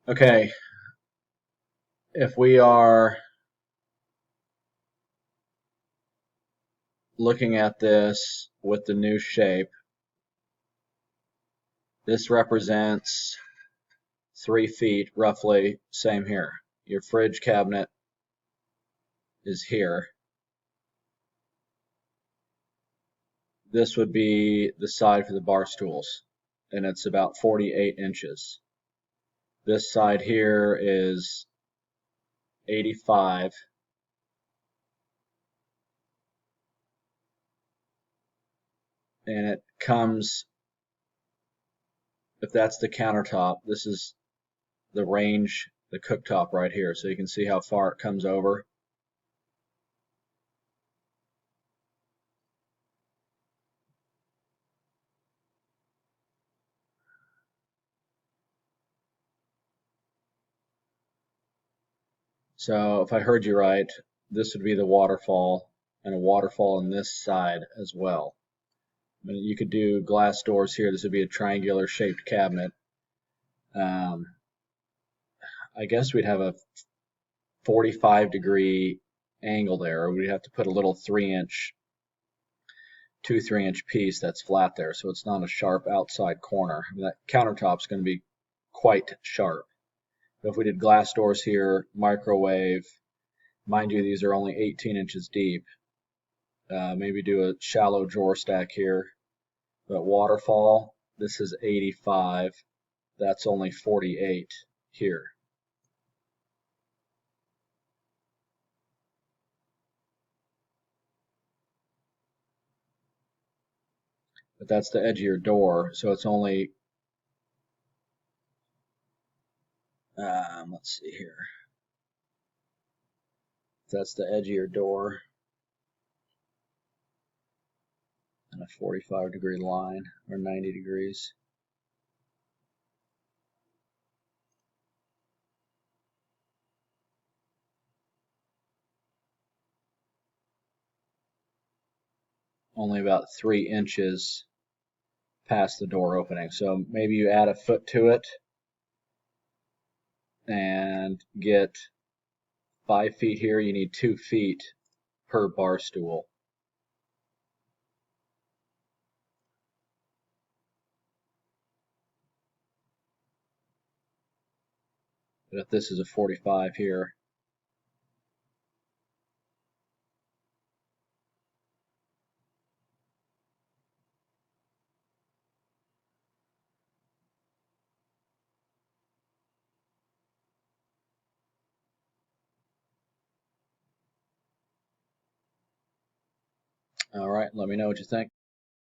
Okay, if we are looking at this with the new shape, this represents 3 feet roughly, same here. Your fridge cabinet is here. This would be the side for the bar stools, and it's about 48 inches. This side here is 85. And it comes, if that's the countertop, this is the range, the cooktop right here. So you can see how far it comes over. So if I heard you right, this would be the waterfall, and a waterfall on this side as well. I mean, you could do glass doors here. This would be a triangular shaped cabinet. Um, I guess we'd have a 45-degree angle there, or we'd have to put a little 3-inch, 3-inch piece that's flat there, so it's not a sharp outside corner. I mean, that countertop's going to be quite sharp. But if we did glass doors here, microwave, mind you, these are only 18 inches deep. Maybe do a shallow drawer stack here. But waterfall, this is 85. That's only 48 here. But that's the edge of your door, so it's only, let's see here. That's the edge of your door and a 45-degree line, or 90 degrees. Only about 3 inches past the door opening. So maybe you add a foot to it and get 5 feet here. You need 2 feet per bar stool. But if this is a 45 here, all right, let me know what you think.